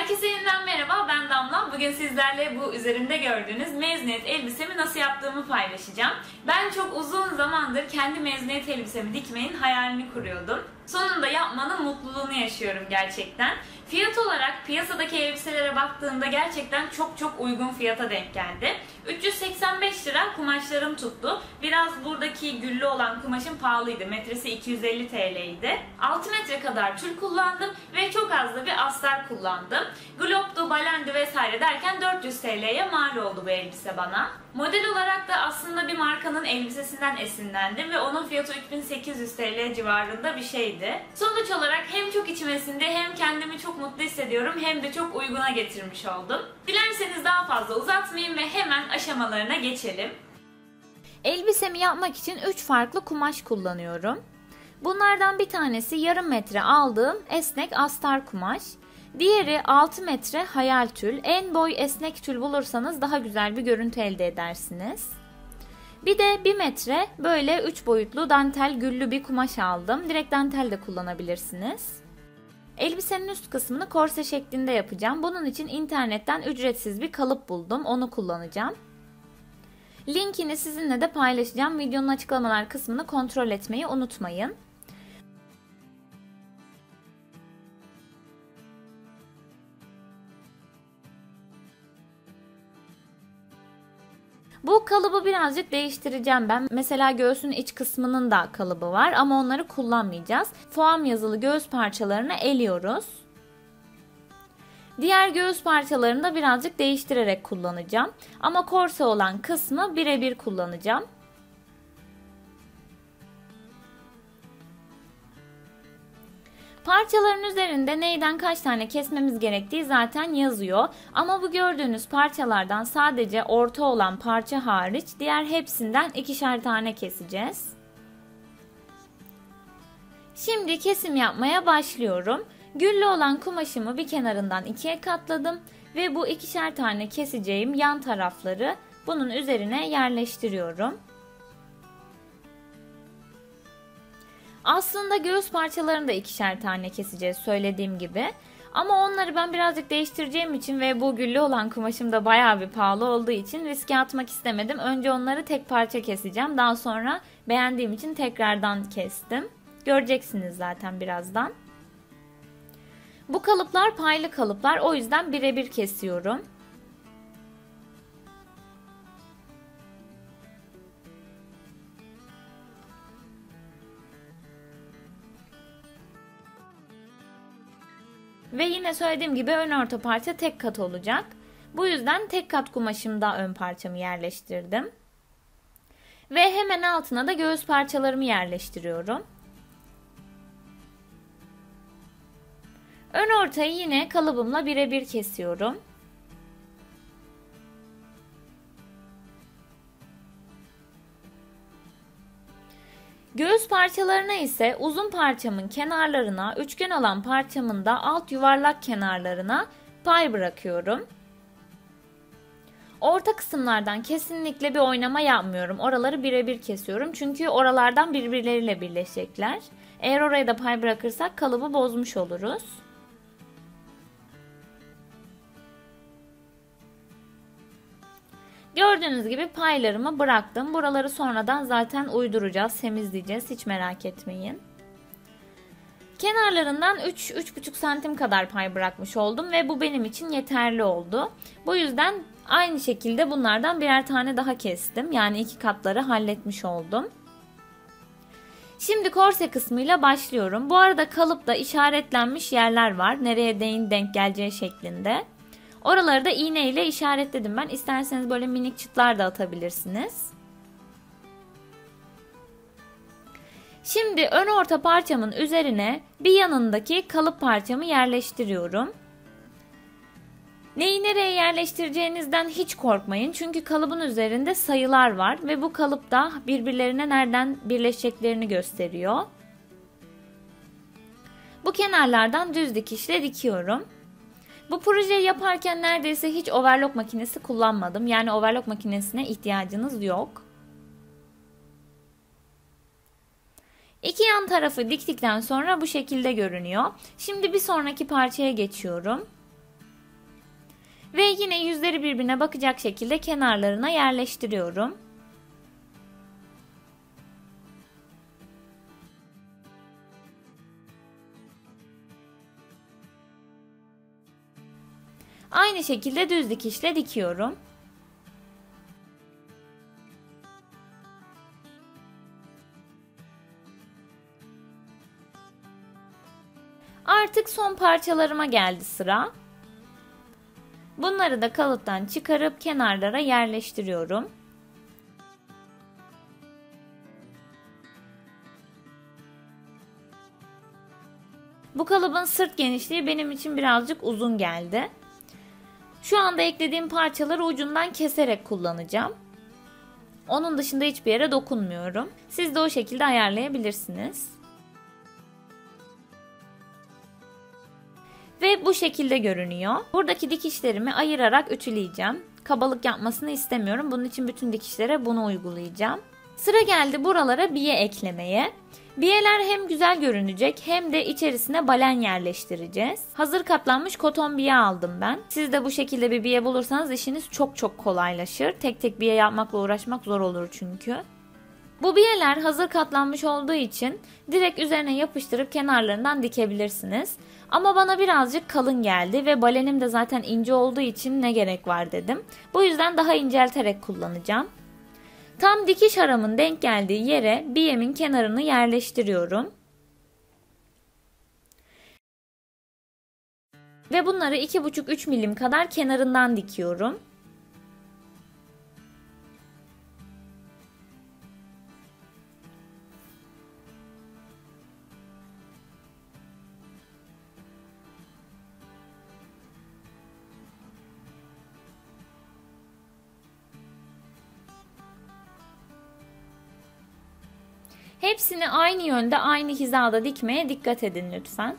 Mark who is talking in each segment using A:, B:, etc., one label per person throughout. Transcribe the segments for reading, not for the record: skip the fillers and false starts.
A: Herkese yeniden merhaba, ben Damla. Bugün sizlerle bu üzerimde gördüğünüz mezuniyet elbisemi nasıl yaptığımı paylaşacağım. Ben çok uzun zamandır kendi mezuniyet elbisemi dikmenin hayalini kuruyordum. Sonunda yapmanın mutluluğunu yaşıyorum gerçekten. Fiyat olarak piyasadaki elbiselere baktığımda gerçekten çok uygun fiyata denk geldi. 385 lira kumaşlarım tuttu. Biraz buradaki güllü olan kumaşım pahalıydı. Metresi 250 TL idi. 6 metre kadar tül kullandım ve çok az da bir astar kullandım. Glob'du, balendi vesaire derken 400 TL'ye mal oldu bu elbise bana. Model olarak da aslında bir markanın elbisesinden esinlendim ve onun fiyatı 3800 TL civarında bir şeydi. Sonuç olarak hem çok içime sindi hem kendimi çok mutlu hissediyorum hem de çok uyguna getirmiş oldum. Dilerseniz daha fazla uzatmayayım ve hemen aşamalarına geçelim.
B: Elbisemi yapmak için 3 farklı kumaş kullanıyorum. Bunlardan bir tanesi yarım metre aldığım esnek astar kumaş. Diğeri 6 metre hayal tül. En boy esnek tül bulursanız daha güzel bir görüntü elde edersiniz. Bir de 1 metre böyle 3 boyutlu dantel güllü bir kumaş aldım. Direkt dantel de kullanabilirsiniz. Elbisenin üst kısmını korse şeklinde yapacağım. Bunun için internetten ücretsiz bir kalıp buldum. Onu kullanacağım. Linkini sizinle de paylaşacağım. Videonun açıklamalar kısmını kontrol etmeyi unutmayın. Bu kalıbı birazcık değiştireceğim ben. Mesela göğsün iç kısmının da kalıbı var ama onları kullanmayacağız. Foam yazılı göğüs parçalarını eliyoruz. Diğer göğüs parçalarını da birazcık değiştirerek kullanacağım. Ama korse olan kısmı birebir kullanacağım. Parçaların üzerinde neyden kaç tane kesmemiz gerektiği zaten yazıyor. Ama bu gördüğünüz parçalardan sadece orta olan parça hariç diğer hepsinden ikişer tane keseceğiz. Şimdi kesim yapmaya başlıyorum. Güllü olan kumaşımı bir kenarından ikiye katladım ve bu ikişer tane keseceğim yan tarafları bunun üzerine yerleştiriyorum. Aslında göğüs parçalarını da ikişer tane keseceğiz söylediğim gibi. Ama onları ben birazcık değiştireceğim için ve bu güllü olan kumaşım da bayağı bir pahalı olduğu için riske atmak istemedim. Önce onları tek parça keseceğim. Daha sonra beğendiğim için tekrardan kestim. Göreceksiniz zaten birazdan. Bu kalıplar paylı kalıplar, o yüzden birebir kesiyorum. Ve yine söylediğim gibi ön orta parça tek kat olacak. Bu yüzden tek kat kumaşımda ön parçamı yerleştirdim. Ve hemen altına da göğüs parçalarımı yerleştiriyorum. Ön ortayı yine kalıbımla birebir kesiyorum. Göğüs parçalarına ise uzun parçamın kenarlarına, üçgen olan parçamın da alt yuvarlak kenarlarına pay bırakıyorum. Orta kısımlardan kesinlikle bir oynama yapmıyorum. Oraları birebir kesiyorum. Çünkü oralardan birbirleriyle birleşecekler. Eğer oraya da pay bırakırsak kalıbı bozmuş oluruz. Gördüğünüz gibi paylarımı bıraktım. Buraları sonradan zaten uyduracağız, temizleyeceğiz. Hiç merak etmeyin. Kenarlarından 3-3,5 santim kadar pay bırakmış oldum ve bu benim için yeterli oldu. Bu yüzden aynı şekilde bunlardan birer tane daha kestim. Yani iki katları halletmiş oldum. Şimdi korse kısmıyla başlıyorum. Bu arada kalıpta işaretlenmiş yerler var. Nereye denk geleceği şeklinde. Oraları da iğne ile işaretledim ben. İsterseniz böyle minik çıtlar da atabilirsiniz. Şimdi ön orta parçamın üzerine bir yanındaki kalıp parçamı yerleştiriyorum. Neyi nereye yerleştireceğinizden hiç korkmayın. Çünkü kalıbın üzerinde sayılar var ve bu kalıpta birbirlerine nereden birleşeceklerini gösteriyor. Bu kenarlardan düz dikişle dikiyorum. Bu projeyi yaparken neredeyse hiç overlock makinesi kullanmadım. Yani overlock makinesine ihtiyacınız yok. İki yan tarafı diktikten sonra bu şekilde görünüyor. Şimdi bir sonraki parçaya geçiyorum. Ve yine yüzleri birbirine bakacak şekilde kenarlarına yerleştiriyorum. Aynı şekilde düz dikişle dikiyorum. Artık son parçalarıma geldi sıra. Bunları da kalıptan çıkarıp kenarlara yerleştiriyorum. Bu kalıbın sırt genişliği benim için birazcık uzun geldi. Şu anda eklediğim parçaları ucundan keserek kullanacağım. Onun dışında hiçbir yere dokunmuyorum. Siz de o şekilde ayarlayabilirsiniz. Ve bu şekilde görünüyor. Buradaki dikişlerimi ayırarak ütüleyeceğim. Kabalık yapmasını istemiyorum. Bunun için bütün dikişlere bunu uygulayacağım. Sıra geldi buralara biye eklemeye. Biyeler hem güzel görünecek hem de içerisine balen yerleştireceğiz. Hazır katlanmış koton biye aldım ben. Siz de bu şekilde bir biye bulursanız işiniz çok kolaylaşır. Tek tek biye yapmakla uğraşmak zor olur çünkü. Bu biyeler hazır katlanmış olduğu için direkt üzerine yapıştırıp kenarlarından dikebilirsiniz. Ama bana birazcık kalın geldi ve balenim de zaten ince olduğu için ne gerek var dedim. Bu yüzden daha incelterek kullanacağım. Tam dikiş aramın denk geldiği yere biyemin kenarını yerleştiriyorum. Ve bunları 2,5-3 milim kadar kenarından dikiyorum. Hepsini aynı yönde, aynı hizada dikmeye dikkat edin lütfen.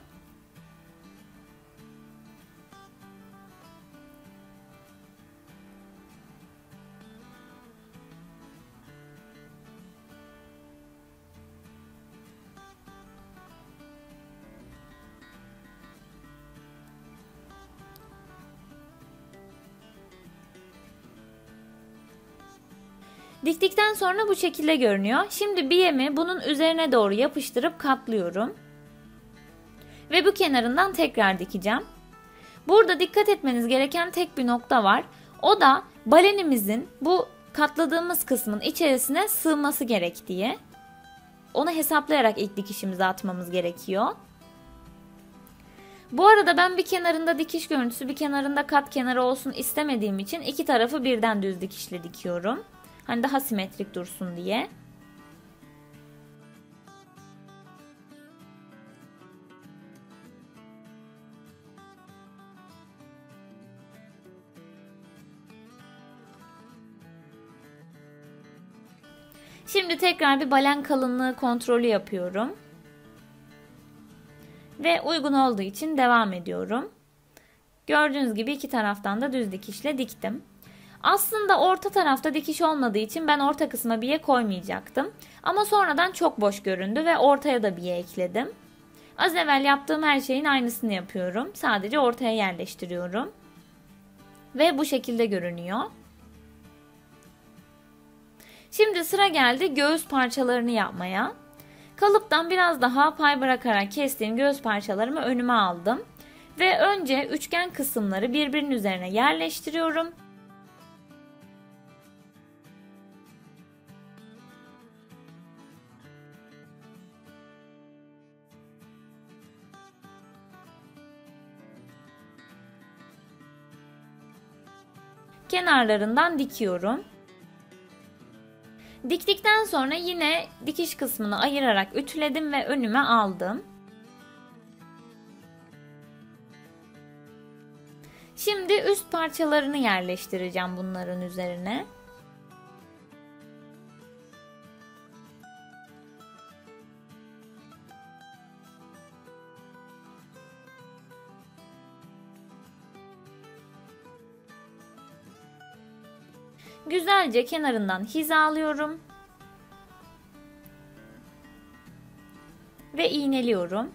B: Diktikten sonra bu şekilde görünüyor. Şimdi biyemi bunun üzerine doğru yapıştırıp katlıyorum. Ve bu kenarından tekrar dikeceğim. Burada dikkat etmeniz gereken tek bir nokta var. O da balenimizin bu katladığımız kısmın içerisine sığması gerektiği. Onu hesaplayarak ilk dikişimizi atmamız gerekiyor. Bu arada ben bir kenarında dikiş görüntüsü, bir kenarında kat kenarı olsun istemediğim için iki tarafı birden düz dikişle dikiyorum. Hani daha simetrik dursun diye. Şimdi tekrar bir balen kalınlığı kontrolü yapıyorum. Ve uygun olduğu için devam ediyorum. Gördüğünüz gibi iki taraftan da düz dikişle diktim. Aslında orta tarafta dikiş olmadığı için ben orta kısma biye koymayacaktım. Ama sonradan çok boş göründü ve ortaya da biye ekledim. Az evvel yaptığım her şeyin aynısını yapıyorum. Sadece ortaya yerleştiriyorum. Ve bu şekilde görünüyor. Şimdi sıra geldi göğüs parçalarını yapmaya. Kalıptan biraz daha pay bırakarak kestiğim göğüs parçalarımı önüme aldım. Ve önce üçgen kısımları birbirinin üzerine yerleştiriyorum. Kenarlarından dikiyorum. Diktikten sonra yine dikiş kısmını ayırarak ütüledim ve önüme aldım. Şimdi üst parçalarını yerleştireceğim bunların üzerine. Güzelce kenarından hizalıyorum. Ve iğneliyorum.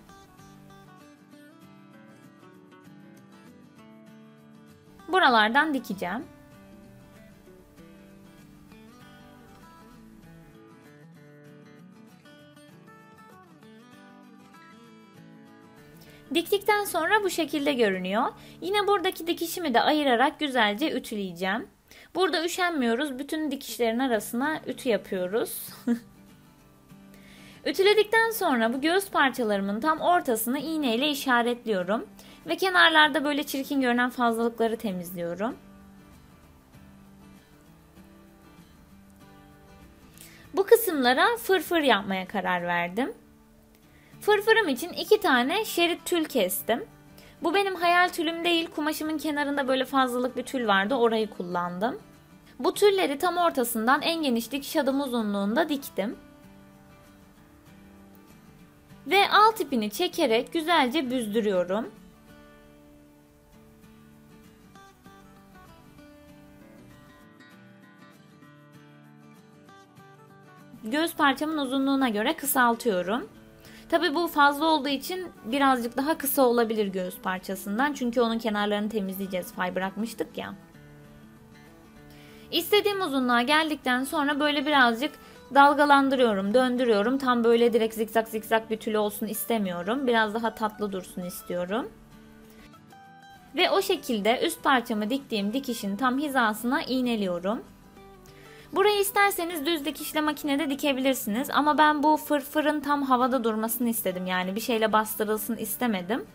B: Buralardan dikeceğim. Diktikten sonra bu şekilde görünüyor. Yine buradaki dikişimi de ayırarak güzelce ütüleyeceğim. Burada üşenmiyoruz. Bütün dikişlerin arasına ütü yapıyoruz. Ütüledikten sonra bu göğüs parçalarımın tam ortasını iğneyle işaretliyorum. Ve kenarlarda böyle çirkin görünen fazlalıkları temizliyorum. Bu kısımlara fırfır yapmaya karar verdim. Fırfırım için 2 tane şerit tül kestim. Bu benim hayal tülüm değil, kumaşımın kenarında böyle fazlalık bir tül vardı, orayı kullandım. Bu tülleri tam ortasından en geniş dikiş adım uzunluğunda diktim. Ve alt ipini çekerek güzelce büzdürüyorum. Göğüs parçamın uzunluğuna göre kısaltıyorum. Tabi bu fazla olduğu için birazcık daha kısa olabilir göğüs parçasından. Çünkü onun kenarlarını temizleyeceğiz. Fay bırakmıştık ya. İstediğim uzunluğa geldikten sonra böyle birazcık dalgalandırıyorum, döndürüyorum. Tam böyle direkt zikzak zikzak bir tül olsun istemiyorum. Biraz daha tatlı dursun istiyorum. Ve o şekilde üst parçamı diktiğim dikişin tam hizasına iğneliyorum. Burayı isterseniz düz dikişle makinede dikebilirsiniz ama ben bu fırfırın tam havada durmasını istedim, yani bir şeyle bastırılsın istemedim.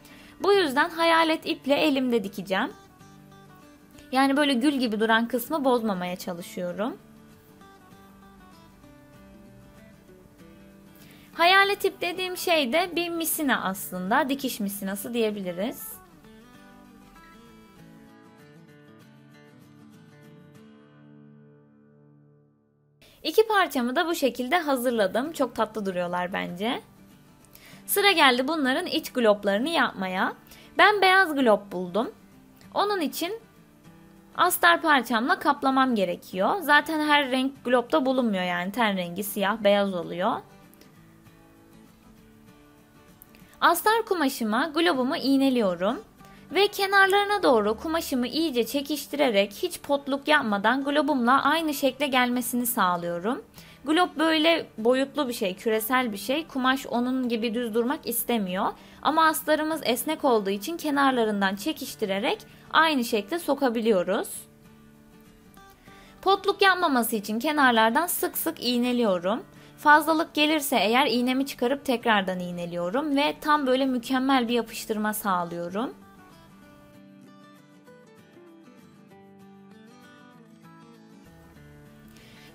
B: Bu yüzden hayalet iple elimde dikeceğim. Yani böyle gül gibi duran kısmı bozmamaya çalışıyorum. Hayalet ip dediğim şey de bir misina aslında, dikiş misinası diyebiliriz. İki parçamı da bu şekilde hazırladım. Çok tatlı duruyorlar bence. Sıra geldi bunların iç gloplarını yapmaya. Ben beyaz glop buldum. Onun için astar parçamla kaplamam gerekiyor. Zaten her renk glopta bulunmuyor, yani ten rengi siyah beyaz oluyor. Astar kumaşıma globumu iğneliyorum. Ve kenarlarına doğru kumaşımı iyice çekiştirerek hiç potluk yapmadan globumla aynı şekle gelmesini sağlıyorum. Glob böyle boyutlu bir şey, küresel bir şey. Kumaş onun gibi düz durmak istemiyor. Ama astarımız esnek olduğu için kenarlarından çekiştirerek aynı şekle sokabiliyoruz. Potluk yapmaması için kenarlardan sık sık iğneliyorum. Fazlalık gelirse eğer iğnemi çıkarıp tekrardan iğneliyorum ve tam böyle mükemmel bir yapıştırma sağlıyorum.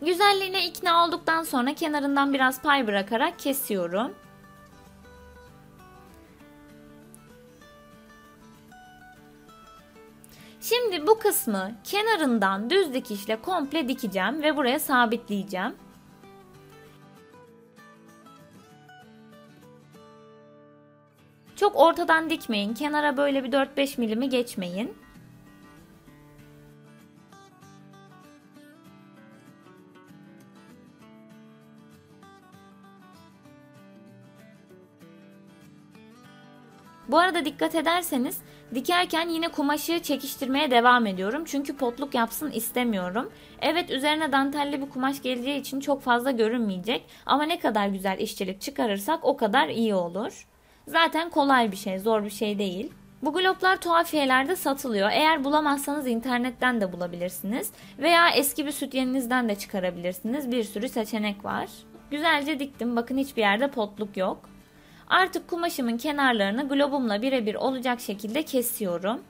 B: Güzelliğine ikna olduktan sonra kenarından biraz pay bırakarak kesiyorum. Şimdi bu kısmı kenarından düz dikişle komple dikeceğim ve buraya sabitleyeceğim. Çok ortadan dikmeyin. Kenara böyle bir 4-5 milimi geçmeyin. Bu arada dikkat ederseniz dikerken yine kumaşı çekiştirmeye devam ediyorum. Çünkü potluk yapsın istemiyorum. Evet, üzerine dantelli bir kumaş geleceği için çok fazla görünmeyecek. Ama ne kadar güzel işçilik çıkarırsak o kadar iyi olur. Zaten kolay bir şey, zor bir şey değil. Bu gloplar tuhafiyelerde satılıyor. Eğer bulamazsanız internetten de bulabilirsiniz. Veya eski bir sütyeninizden de çıkarabilirsiniz. Bir sürü seçenek var. Güzelce diktim. Bakın hiçbir yerde potluk yok. Artık kumaşımın kenarlarını globumla birebir olacak şekilde kesiyorum.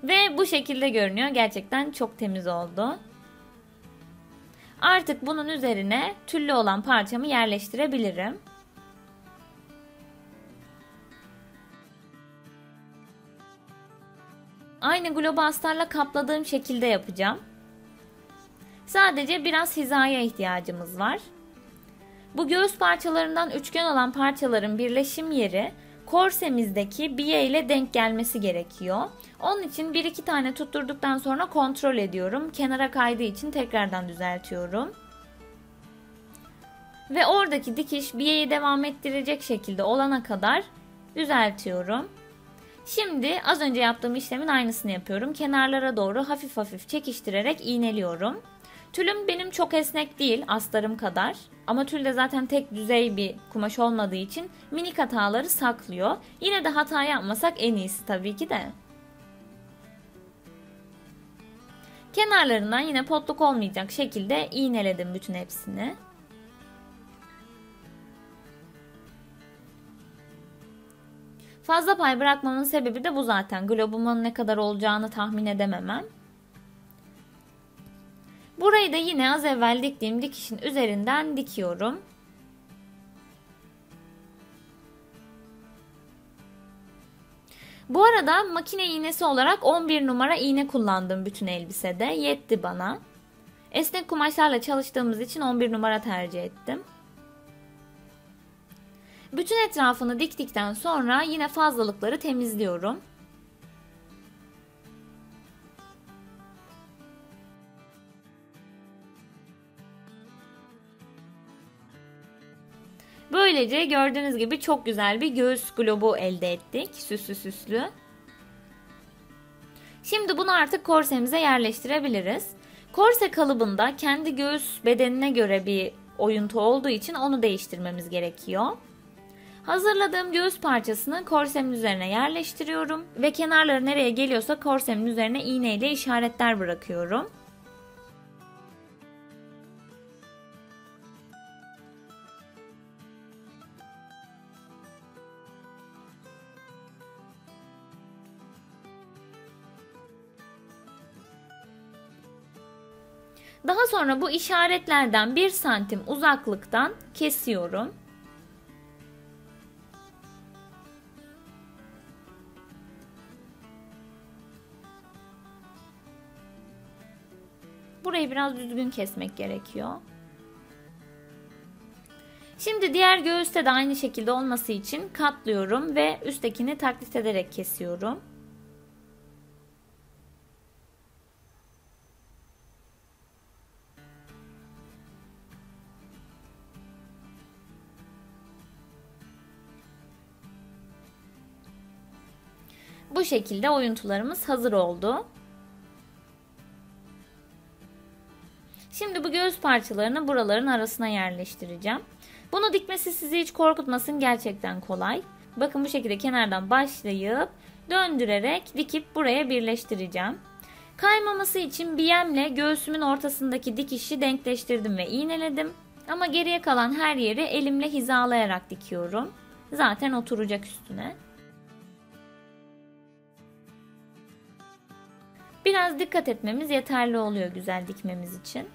B: Ve bu şekilde görünüyor. Gerçekten çok temiz oldu. Artık bunun üzerine tüllü olan parçamı yerleştirebilirim. Aynı globu astarla kapladığım şekilde yapacağım. Sadece biraz hizaya ihtiyacımız var. Bu göğüs parçalarından üçgen olan parçaların birleşim yeri korsemizdeki biye ile denk gelmesi gerekiyor. Onun için 1-2 tane tutturduktan sonra kontrol ediyorum. Kenara kaydığı için tekrardan düzeltiyorum. Ve oradaki dikiş biyeyi devam ettirecek şekilde olana kadar düzeltiyorum. Şimdi az önce yaptığım işlemin aynısını yapıyorum. Kenarlara doğru hafif hafif çekiştirerek iğneliyorum. Tülüm benim çok esnek değil, astarım kadar. Ama tül de zaten tek düzey bir kumaş olmadığı için minik hataları saklıyor. Yine de hata yapmasak en iyisi tabii ki de. Kenarlarından yine potluk olmayacak şekilde iğneledim bütün hepsini. Fazla pay bırakmamın sebebi de bu zaten. Globumun ne kadar olacağını tahmin edememem. Burayı da yine az evvel diktiğim dikişin üzerinden dikiyorum. Bu arada makine iğnesi olarak 11 numara iğne kullandım bütün elbisede. Yetti bana. Esnek kumaşlarla çalıştığımız için 11 numara tercih ettim. Bütün etrafını diktikten sonra yine fazlalıkları temizliyorum. Böylece gördüğünüz gibi çok güzel bir göğüs globu elde ettik. Süslü süslü. Şimdi bunu artık korsemize yerleştirebiliriz. Korse kalıbında kendi göğüs bedenine göre bir oyuntu olduğu için onu değiştirmemiz gerekiyor. Hazırladığım göğüs parçasını korsemin üzerine yerleştiriyorum ve kenarları nereye geliyorsa korsemin üzerine iğne ile işaretler bırakıyorum. Daha sonra bu işaretlerden 1 santim uzaklıktan kesiyorum. Burayı biraz düzgün kesmek gerekiyor. Şimdi diğer göğüste de aynı şekilde olması için katlıyorum ve üsttekini taklit ederek kesiyorum. Bu şekilde oyuntularımız hazır oldu. Şimdi bu göğüs parçalarını buraların arasına yerleştireceğim. Bunu dikmesi sizi hiç korkutmasın, gerçekten kolay. Bakın bu şekilde kenardan başlayıp döndürerek dikip buraya birleştireceğim. Kaymaması için biyemle göğsümün ortasındaki dikişi denkleştirdim ve iğneledim. Ama geriye kalan her yeri elimle hizalayarak dikiyorum. Zaten oturacak üstüne. Biraz dikkat etmemiz yeterli oluyor güzel dikmemiz için.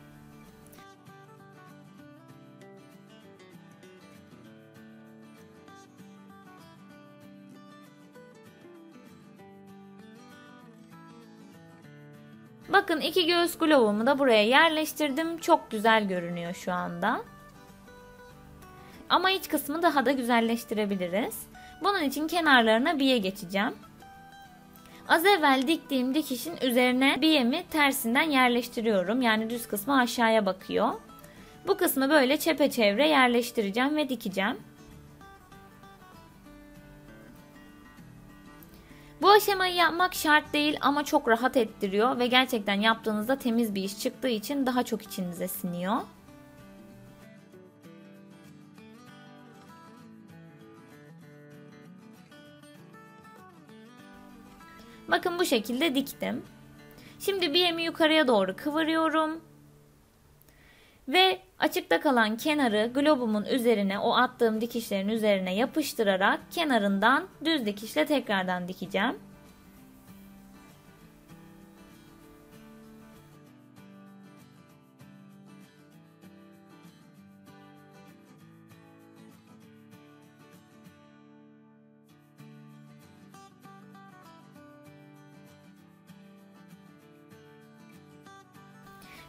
B: Bakın 2 göğüs globumu da buraya yerleştirdim. Çok güzel görünüyor şu anda. Ama iç kısmı daha da güzelleştirebiliriz. Bunun için kenarlarına biye geçeceğim. Az evvel diktiğim dikişin üzerine biyemi tersinden yerleştiriyorum. Yani düz kısmı aşağıya bakıyor. Bu kısmı böyle çepeçevre yerleştireceğim ve dikeceğim. Bu aşamayı yapmak şart değil ama çok rahat ettiriyor ve gerçekten yaptığınızda temiz bir iş çıktığı için daha çok içinize siniyor. Bakın bu şekilde diktim. Şimdi biyemi yukarıya doğru kıvırıyorum. Ve açıkta kalan kenarı globumun üzerine, o attığım dikişlerin üzerine yapıştırarak kenarından düz dikişle tekrardan dikeceğim.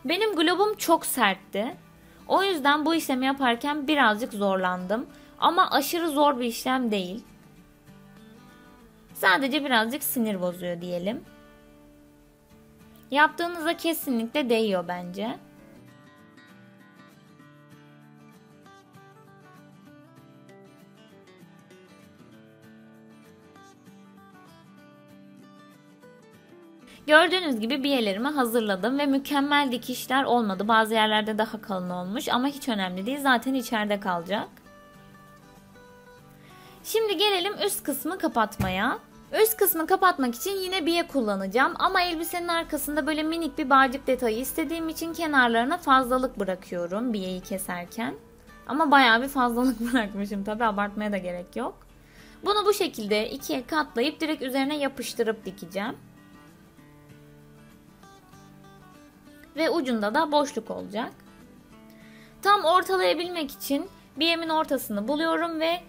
B: Benim globum çok sertti. O yüzden bu işlemi yaparken birazcık zorlandım. Ama aşırı zor bir işlem değil. Sadece birazcık sinir bozuyor diyelim. Yaptığınıza kesinlikle değiyor bence. Gördüğünüz gibi biyelerimi hazırladım ve mükemmel dikişler olmadı. Bazı yerlerde daha kalın olmuş ama hiç önemli değil. Zaten içeride kalacak. Şimdi gelelim üst kısmı kapatmaya. Üst kısmı kapatmak için yine biye kullanacağım ama elbisenin arkasında böyle minik bir bağcık detayı istediğim için kenarlarına fazlalık bırakıyorum biyeyi keserken. Ama bayağı bir fazlalık bırakmışım, tabi abartmaya da gerek yok. Bunu bu şekilde ikiye katlayıp direkt üzerine yapıştırıp dikeceğim. Ve ucunda da boşluk olacak. Tam ortalayabilmek için biyemin ortasını buluyorum ve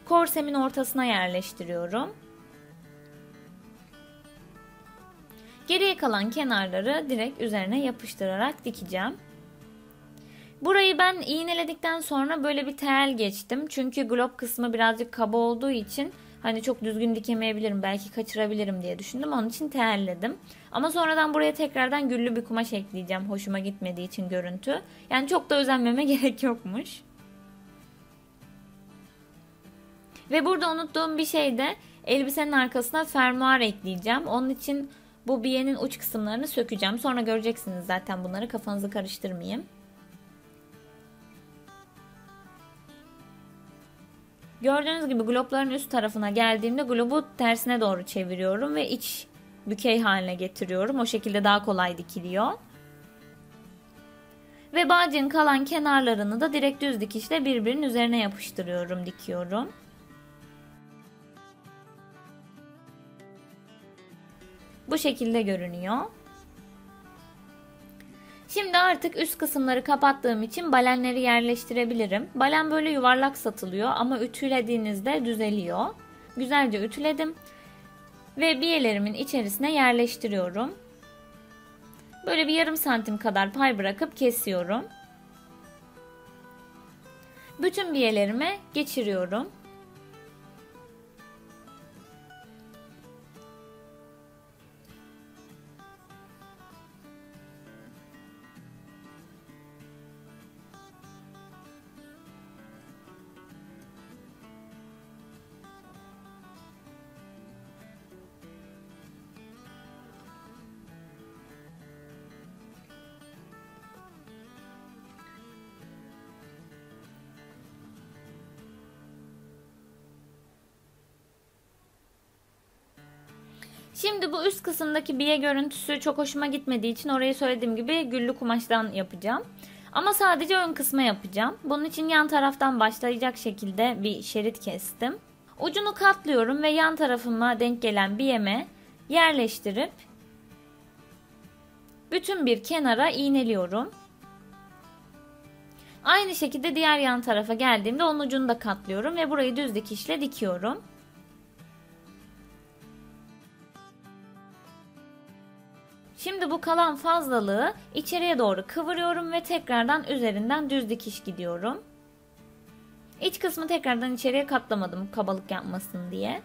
B: korsemin ortasına yerleştiriyorum. Geriye kalan kenarları direkt üzerine yapıştırarak dikeceğim. Burayı ben iğneledikten sonra böyle bir tel geçtim. Çünkü glop kısmı birazcık kaba olduğu için hani çok düzgün dikemeyebilirim, belki kaçırabilirim diye düşündüm. Onun için telledim. Ama sonradan buraya tekrardan güllü bir kumaş ekleyeceğim. Hoşuma gitmediği için görüntü. Yani çok da özenmeme gerek yokmuş. Ve burada unuttuğum bir şey de elbisenin arkasına fermuar ekleyeceğim. Onun için bu biyenin uç kısımlarını sökeceğim. Sonra göreceksiniz zaten bunları, kafanızı karıştırmayayım. Gördüğünüz gibi glopların üst tarafına geldiğimde globu tersine doğru çeviriyorum ve iç bükey haline getiriyorum. O şekilde daha kolay dikiliyor. Ve bağcığın kalan kenarlarını da direkt düz dikişle birbirinin üzerine yapıştırıyorum, dikiyorum. Bu şekilde görünüyor. Şimdi artık üst kısımları kapattığım için balenleri yerleştirebilirim. Balen böyle yuvarlak satılıyor ama ütülediğinizde düzeliyor. Güzelce ütüledim ve biyelerimin içerisine yerleştiriyorum. Böyle bir yarım santim kadar pay bırakıp kesiyorum. Bütün biyelerime geçiriyorum. Şimdi bu üst kısımdaki biye görüntüsü çok hoşuma gitmediği için orayı söylediğim gibi güllü kumaştan yapacağım. Ama sadece ön kısmı yapacağım. Bunun için yan taraftan başlayacak şekilde bir şerit kestim. Ucunu katlıyorum ve yan tarafıma denk gelen biyeme yerleştirip bütün bir kenara iğneliyorum. Aynı şekilde diğer yan tarafa geldiğimde onun ucunu da katlıyorum ve burayı düz dikişle dikiyorum. Şimdi bu kalan fazlalığı içeriye doğru kıvırıyorum ve tekrardan üzerinden düz dikiş gidiyorum. İç kısmı tekrardan içeriye katlamadım kabalık yapmasın diye.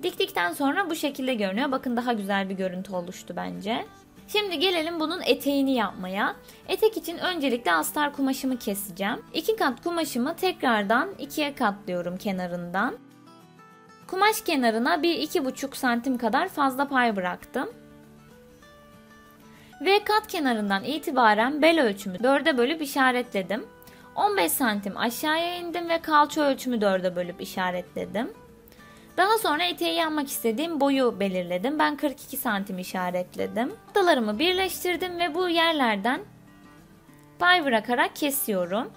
B: Diktikten sonra bu şekilde görünüyor. Bakın daha güzel bir görüntü oluştu bence. Şimdi gelelim bunun eteğini yapmaya. Etek için öncelikle astar kumaşımı keseceğim. 2 kat kumaşımı tekrardan ikiye katlıyorum kenarından. Kumaş kenarına bir 2,5 santim kadar fazla pay bıraktım. Ve kat kenarından itibaren bel ölçümü 4'e bölüp işaretledim. 15 santim aşağıya indim ve kalça ölçümü 4'e bölüp işaretledim. Daha sonra eteği yapmak istediğim boyu belirledim. Ben 42 santim işaretledim. Noktalarımı birleştirdim ve bu yerlerden pay bırakarak kesiyorum.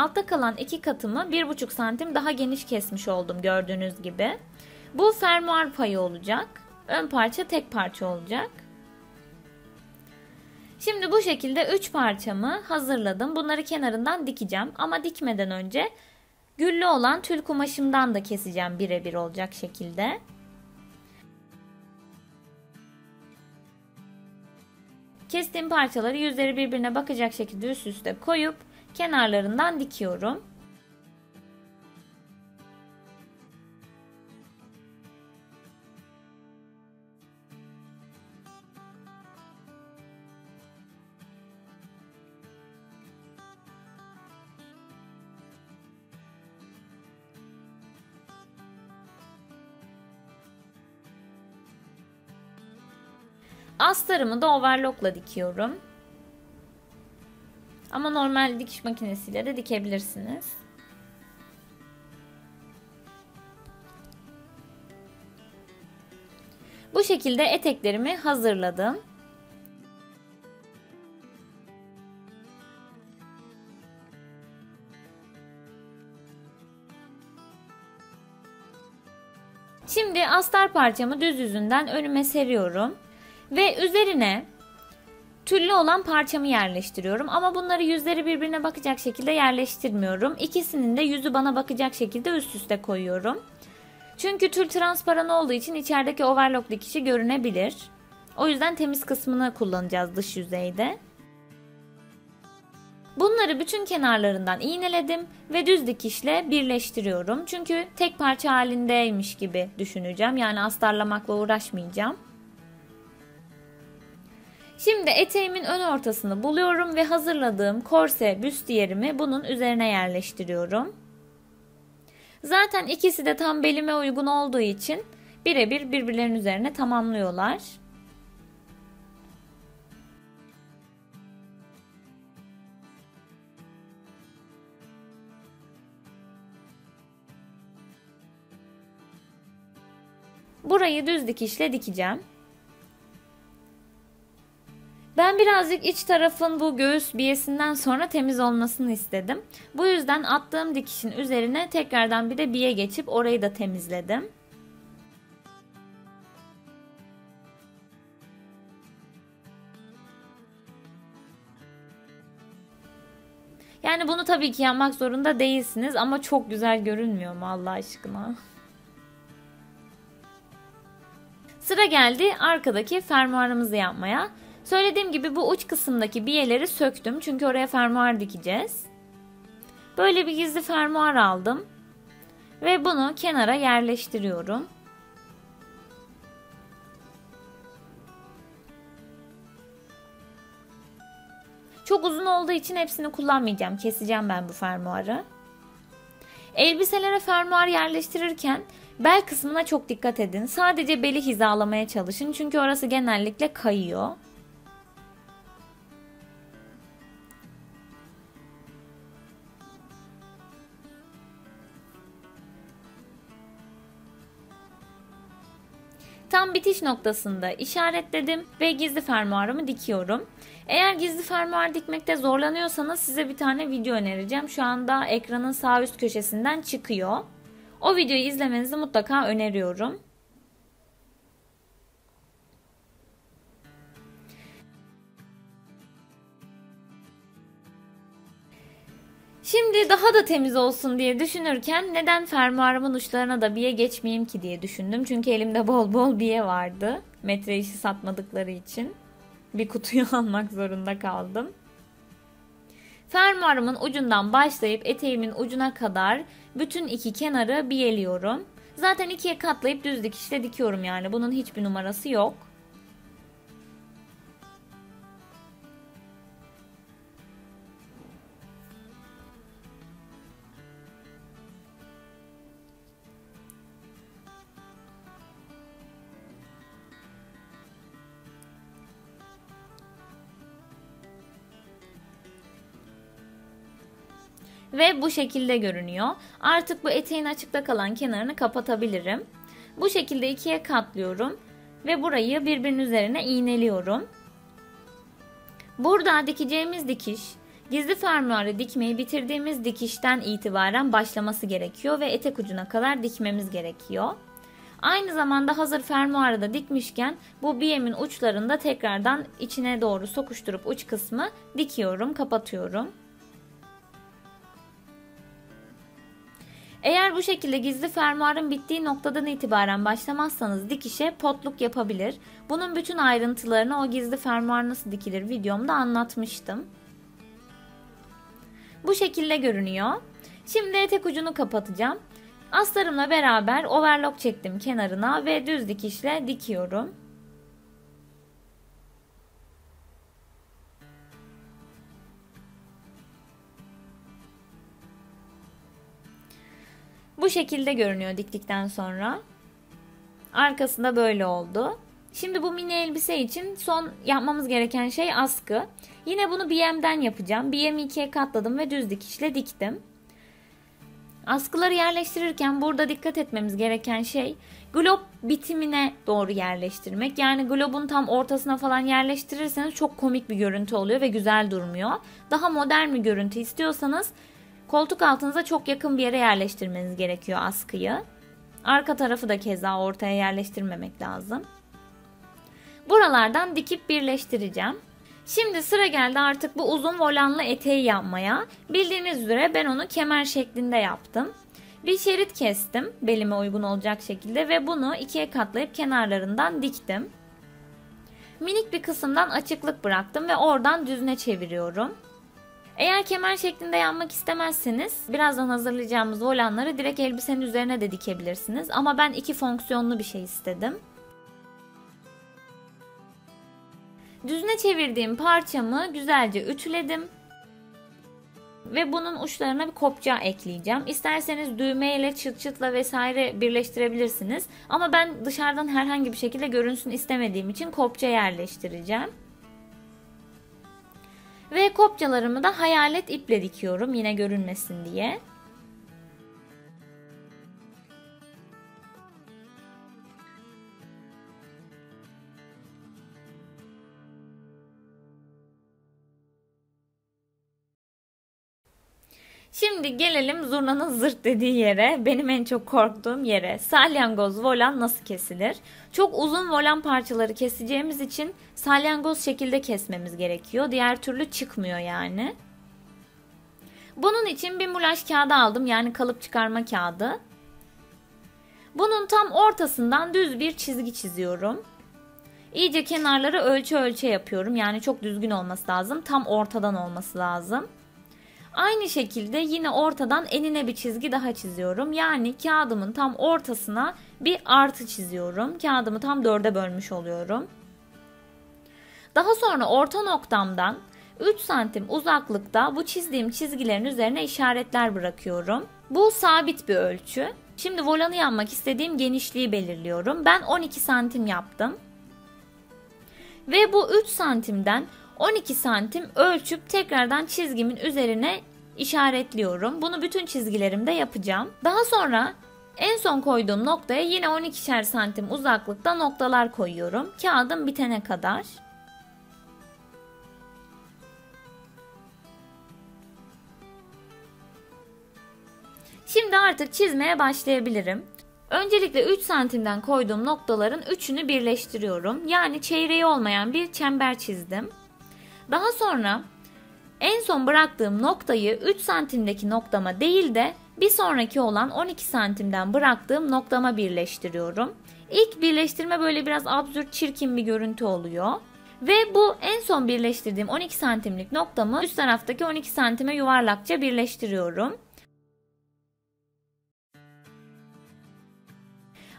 B: Altta kalan 2 katımı 1,5 santim daha geniş kesmiş oldum gördüğünüz gibi. Bu fermuar payı olacak. Ön parça tek parça olacak. Şimdi bu şekilde 3 parçamı hazırladım. Bunları kenarından dikeceğim. Ama dikmeden önce güllü olan tül kumaşımdan da keseceğim birebir olacak şekilde. Kestiğim parçaları yüzleri birbirine bakacak şekilde üst üste koyup kenarlarından dikiyorum. Astarımı da overlockla dikiyorum. Ama normal dikiş makinesiyle de dikebilirsiniz. Bu şekilde eteklerimi hazırladım. Şimdi astar parçamı düz yüzünden önüme seriyorum. Ve üzerine tüllü olan parçamı yerleştiriyorum. Ama bunları yüzleri birbirine bakacak şekilde yerleştirmiyorum. İkisinin de yüzü bana bakacak şekilde üst üste koyuyorum. Çünkü tül transparan olduğu için içerideki overlock dikişi görünebilir. O yüzden temiz kısmını kullanacağız dış yüzeyde. Bunları bütün kenarlarından iğneledim ve düz dikişle birleştiriyorum. Çünkü tek parça halindeymiş gibi düşüneceğim. Yani astarlamakla uğraşmayacağım. Şimdi eteğimin ön ortasını buluyorum ve hazırladığım korse büstiyerimi bunun üzerine yerleştiriyorum. Zaten ikisi de tam belime uygun olduğu için birebir birbirlerinin üzerine tamamlıyorlar. Burayı düz dikişle dikeceğim. Ben birazcık iç tarafın bu göğüs biyesinden sonra temiz olmasını istedim. Bu yüzden attığım dikişin üzerine tekrardan bir de biye geçip orayı da temizledim. Yani bunu tabii ki yapmak zorunda değilsiniz ama çok güzel görünmüyor mu Allah aşkına? Sıra geldi arkadaki fermuarımızı yapmaya. Söylediğim gibi bu uç kısımdaki biyeleri söktüm çünkü oraya fermuar dikeceğiz. Böyle bir gizli fermuar aldım ve bunu kenara yerleştiriyorum. Çok uzun olduğu için hepsini kullanmayacağım. Keseceğim ben bu fermuarı. Elbiselere fermuar yerleştirirken bel kısmına çok dikkat edin. Sadece beli hizalamaya çalışın çünkü orası genellikle kayıyor. Tam bitiş noktasında işaretledim ve gizli fermuarımı dikiyorum. Eğer gizli fermuar dikmekte zorlanıyorsanız size bir tane video önereceğim. Şu anda ekranın sağ üst köşesinden çıkıyor. O videoyu izlemenizi mutlaka öneriyorum. Şimdi daha da temiz olsun diye düşünürken neden fermuarımın uçlarına da biye geçmeyeyim ki diye düşündüm. Çünkü elimde bol bol biye vardı. Metre işi satmadıkları için bir kutuyu almak zorunda kaldım. Fermuarımın ucundan başlayıp eteğimin ucuna kadar bütün iki kenarı biyeliyorum. Zaten ikiye katlayıp düz dikişle dikiyorum yani. Bunun hiçbir numarası yok. Ve bu şekilde görünüyor. Artık bu eteğin açıkta kalan kenarını kapatabilirim. Bu şekilde ikiye katlıyorum ve burayı birbirinin üzerine iğneliyorum. Burada dikeceğimiz dikiş, gizli fermuarı dikmeyi bitirdiğimiz dikişten itibaren başlaması gerekiyor ve etek ucuna kadar dikmemiz gerekiyor. Aynı zamanda hazır fermuarı da dikmişken bu biyemin uçlarında tekrardan içine doğru sokuşturup uç kısmı dikiyorum, kapatıyorum. Eğer bu şekilde gizli fermuarın bittiği noktadan itibaren başlamazsanız dikişe potluk yapabilir. Bunun bütün ayrıntılarını o gizli fermuar nasıl dikilir videomda anlatmıştım. Bu şekilde görünüyor. Şimdi etek ucunu kapatacağım. Astarımla beraber overlock çektim kenarına ve düz dikişle dikiyorum. Bu şekilde görünüyor diktikten sonra. Arkasında böyle oldu. Şimdi bu mini elbise için son yapmamız gereken şey askı. Yine bunu BM'den yapacağım. BM'i ikiye katladım ve düz dikişle diktim. Askıları yerleştirirken burada dikkat etmemiz gereken şey glob bitimine doğru yerleştirmek. Yani globun tam ortasına falan yerleştirirseniz çok komik bir görüntü oluyor ve güzel durmuyor. Daha modern bir görüntü istiyorsanız koltuk altınıza çok yakın bir yere yerleştirmeniz gerekiyor askıyı. Arka tarafı da keza ortaya yerleştirmemek lazım. Buralardan dikip birleştireceğim. Şimdi sıra geldi artık bu uzun volanlı eteği yapmaya. Bildiğiniz üzere ben onu kemer şeklinde yaptım. Bir şerit kestim belime uygun olacak şekilde ve bunu ikiye katlayıp kenarlarından diktim. Minik bir kısımdan açıklık bıraktım ve oradan düzüne çeviriyorum. Eğer kemer şeklinde yapmak istemezseniz birazdan hazırlayacağımız volanları direkt elbisenin üzerine de dikebilirsiniz. Ama ben iki fonksiyonlu bir şey istedim. Düzüne çevirdiğim parçamı güzelce ütüledim. Ve bunun uçlarına bir kopça ekleyeceğim. İsterseniz düğmeyle, çıt çıtla vesaire birleştirebilirsiniz. Ama ben dışarıdan herhangi bir şekilde görünsün istemediğim için kopça yerleştireceğim. Ve kopçalarımı da hayalet iple dikiyorum yine görünmesin diye. Şimdi gelelim zurnanın zırt dediği yere, benim en çok korktuğum yere. Salyangoz volan nasıl kesilir? Çok uzun volan parçaları keseceğimiz için salyangoz şekilde kesmemiz gerekiyor. Diğer türlü çıkmıyor yani. Bunun için bir mulaj kağıdı aldım, yani kalıp çıkarma kağıdı. Bunun tam ortasından düz bir çizgi çiziyorum. İyice kenarları ölçü ölçü yapıyorum, yani çok düzgün olması lazım, tam ortadan olması lazım. Aynı şekilde yine ortadan enine bir çizgi daha çiziyorum. Yani kağıdımın tam ortasına bir artı çiziyorum. Kağıdımı tam 4'e bölmüş oluyorum. Daha sonra orta noktamdan 3 santim uzaklıkta bu çizdiğim çizgilerin üzerine işaretler bırakıyorum. Bu sabit bir ölçü. Şimdi volanı yapmak istediğim genişliği belirliyorum. Ben 12 santim yaptım. Ve bu 3 santimden 12 santim ölçüp tekrardan çizgimin üzerine işaretliyorum. Bunu bütün çizgilerimde yapacağım. Daha sonra en son koyduğum noktaya yine 12'şer santim uzaklıkta noktalar koyuyorum. Kağıdım bitene kadar. Şimdi artık çizmeye başlayabilirim. Öncelikle 3 santimden koyduğum noktaların üçünü birleştiriyorum. Yani çeyreği olmayan bir çember çizdim. Daha sonra en son bıraktığım noktayı 3 santimdeki noktama değil de bir sonraki olan 12 santimden bıraktığım noktama birleştiriyorum. İlk birleştirme böyle biraz absürt, çirkin bir görüntü oluyor. Ve bu en son birleştirdiğim 12 santimlik noktamı üst taraftaki 12 santime yuvarlakça birleştiriyorum.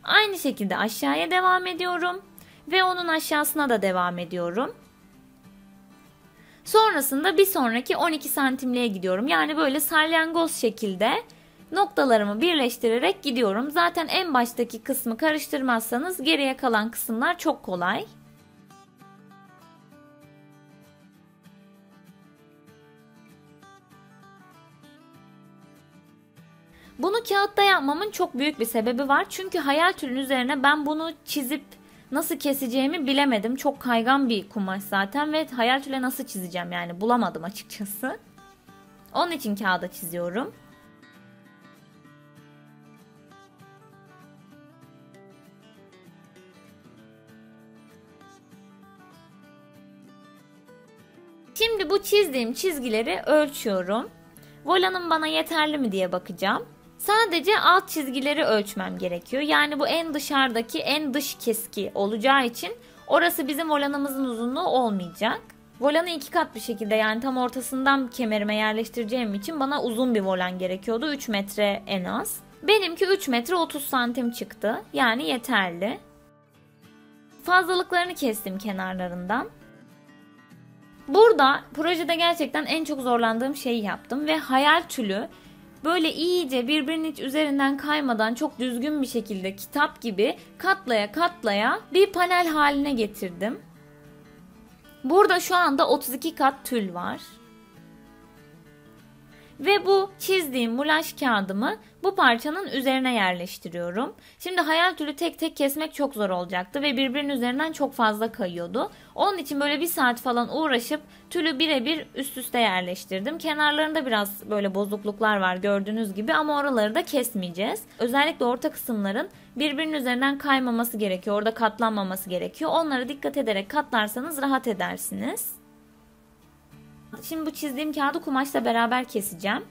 B: Aynı şekilde aşağıya devam ediyorum ve onun aşağısına da devam ediyorum. Sonrasında bir sonraki 12 santimliğe gidiyorum. Yani böyle salyangoz şekilde noktalarımı birleştirerek gidiyorum. Zaten en baştaki kısmı karıştırmazsanız geriye kalan kısımlar çok kolay. Bunu kağıtta yapmamın çok büyük bir sebebi var. Çünkü hayal tülün üzerine ben bunu çizip nasıl keseceğimi bilemedim. Çok kaygan bir kumaş zaten ve hayal tüle nasıl çizeceğim yani bulamadım açıkçası. Onun için kağıda çiziyorum. Şimdi bu çizdiğim çizgileri ölçüyorum. Volanım bana yeterli mi diye bakacağım. Sadece alt çizgileri ölçmem gerekiyor. Yani bu en dışarıdaki en dış keski olacağı için orası bizim volanımızın uzunluğu olmayacak. Volanı 2 kat bir şekilde, yani tam ortasından kemerime yerleştireceğim için bana uzun bir volan gerekiyordu. 3 metre en az. Benimki 3 metre 30 santim çıktı. Yani yeterli. Fazlalıklarını kestim kenarlarından. Burada projede gerçekten en çok zorlandığım şeyi yaptım ve hayal tülü böyle iyice birbirinin üzerinden kaymadan çok düzgün bir şekilde kitap gibi katlaya katlaya bir panel haline getirdim. Burada şu anda 32 kat tül var. Ve bu çizdiğim mulaj kağıdımı bu parçanın üzerine yerleştiriyorum. Şimdi hayal tülü tek tek kesmek çok zor olacaktı ve birbirinin üzerinden çok fazla kayıyordu. Onun için böyle bir saat falan uğraşıp tülü birebir üst üste yerleştirdim. Kenarlarında biraz böyle bozukluklar var gördüğünüz gibi ama oraları da kesmeyeceğiz. Özellikle orta kısımların birbirinin üzerinden kaymaması gerekiyor. Orada katlanmaması gerekiyor. Onlara dikkat ederek katlarsanız rahat edersiniz. Şimdi bu çizdiğim kağıdı kumaşla beraber keseceğim.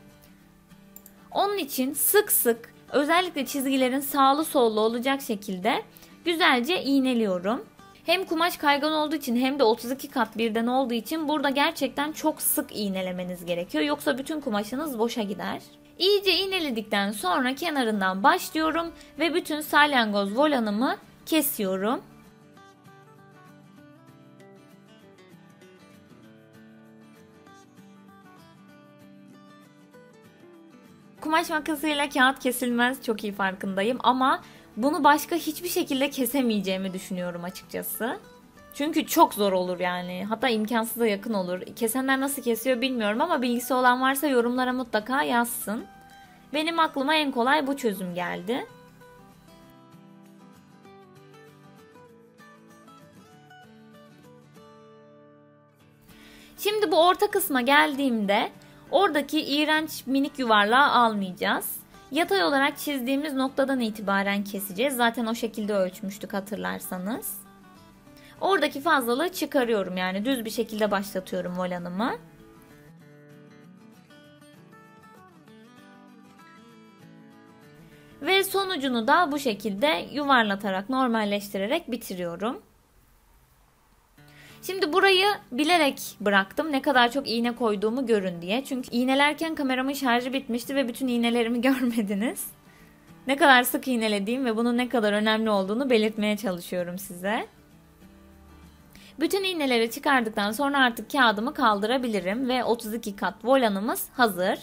B: Onun için sık sık özellikle çizgilerin sağlı sollu olacak şekilde güzelce iğneliyorum. Hem kumaş kaygan olduğu için hem de 32 kat birden olduğu için burada gerçekten çok sık iğnelemeniz gerekiyor. Yoksa bütün kumaşınız boşa gider. İyice iğneledikten sonra kenarından başlıyorum ve bütün salyangoz volanımı kesiyorum. Kumaş makasıyla kağıt kesilmez, çok iyi farkındayım ama bunu başka hiçbir şekilde kesemeyeceğimi düşünüyorum açıkçası. Çünkü çok zor olur yani. Hatta imkansıza yakın olur. Kesenler nasıl kesiyor bilmiyorum ama bilgisi olan varsa yorumlara mutlaka yazsın. Benim aklıma en kolay bu çözüm geldi. Şimdi bu orta kısma geldiğimde oradaki iğrenç minik yuvarlağı almayacağız. Yatay olarak çizdiğimiz noktadan itibaren keseceğiz. Zaten o şekilde ölçmüştük hatırlarsanız. Oradaki fazlalığı çıkarıyorum, yani düz bir şekilde başlatıyorum volanımı. Ve sonucunu da bu şekilde yuvarlatarak, normalleştirerek bitiriyorum. Şimdi burayı bilerek bıraktım. Ne kadar çok iğne koyduğumu görün diye. Çünkü iğnelerken kameramın şarjı bitmişti ve bütün iğnelerimi görmediniz. Ne kadar sık iğnelediğim ve bunun ne kadar önemli olduğunu belirtmeye çalışıyorum size. Bütün iğneleri çıkardıktan sonra artık kağıdımı kaldırabilirim ve 32 kat volanımız hazır.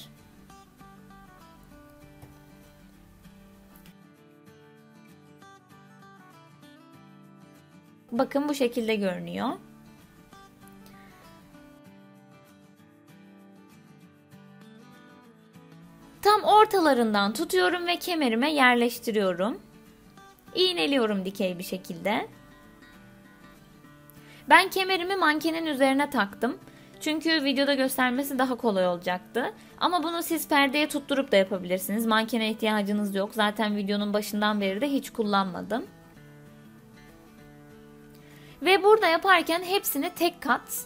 B: Bakın bu şekilde görünüyor. Tam ortalarından tutuyorum ve kemerime yerleştiriyorum. İğneliyorum dikey bir şekilde. Ben kemerimi mankenin üzerine taktım. Çünkü videoda göstermesi daha kolay olacaktı. Ama bunu siz perdeye tutturup da yapabilirsiniz. Mankene ihtiyacınız yok. Zaten videonun başından beri de hiç kullanmadım. Ve burada yaparken hepsini tek kat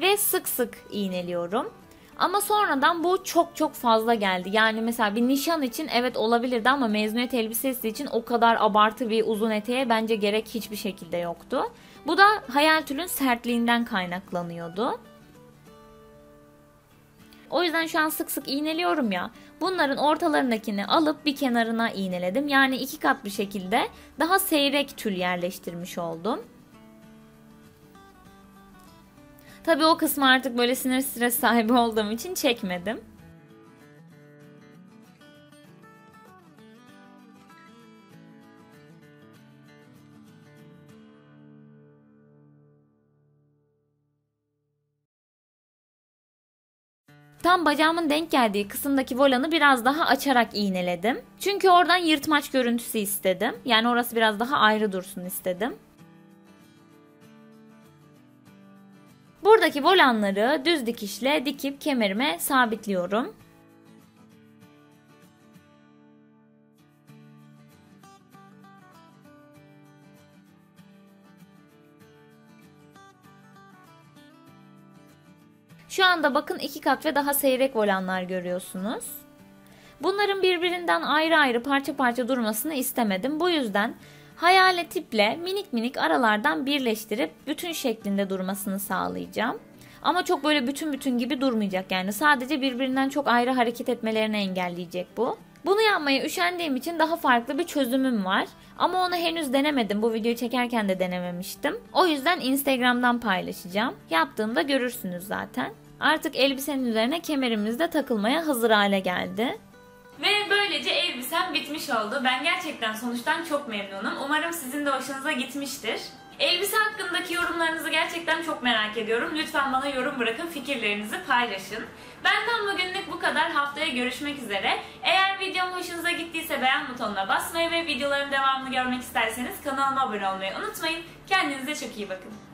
B: ve sık sık iğneliyorum. Ama sonradan bu çok fazla geldi. Yani mesela bir nişan için evet olabilirdi ama mezuniyet elbisesi için o kadar abartı bir uzun eteğe bence gerek hiçbir şekilde yoktu. Bu da hayal tülün sertliğinden kaynaklanıyordu. O yüzden şu an sık sık iğneliyorum ya. Bunların ortalarındakini alıp bir kenarına iğneledim. Yani 2 kat bir şekilde daha seyrek tül yerleştirmiş oldum. Tabii o kısmı artık böyle sinir stres sahibi olduğum için çekmedim. Tam bacağımın denk geldiği kısımdaki volanı biraz daha açarak iğneledim. Çünkü oradan yırtmaç görüntüsü istedim. Yani orası biraz daha ayrı dursun istedim. Buradaki volanları düz dikişle dikip kemerime sabitliyorum. Şu anda bakın 2 kat ve daha seyrek volanlar görüyorsunuz. Bunların birbirinden ayrı ayrı parça parça durmasını istemedim. Bu yüzden hayalet iple minik minik aralardan birleştirip bütün şeklinde durmasını sağlayacağım. Ama çok böyle bütün gibi durmayacak yani. Sadece birbirinden çok ayrı hareket etmelerini engelleyecek bu. Bunu yapmaya üşendiğim için daha farklı bir çözümüm var. Ama onu henüz denemedim. Bu videoyu çekerken de denememiştim. O yüzden Instagram'dan paylaşacağım. Yaptığımda görürsünüz zaten. Artık elbisenin üzerine kemerimiz de takılmaya hazır hale geldi.
A: Ve böylece elbisem bitmiş oldu. Ben gerçekten sonuçtan çok memnunum. Umarım sizin de hoşunuza gitmiştir. Elbise hakkındaki yorumlarınızı gerçekten çok merak ediyorum. Lütfen bana yorum bırakın, fikirlerinizi paylaşın. Benden bugünlük bu kadar. Haftaya görüşmek üzere. Eğer videom hoşunuza gittiyse beğen butonuna basmayı ve videoların devamını görmek isterseniz kanalıma abone olmayı unutmayın. Kendinize çok iyi bakın.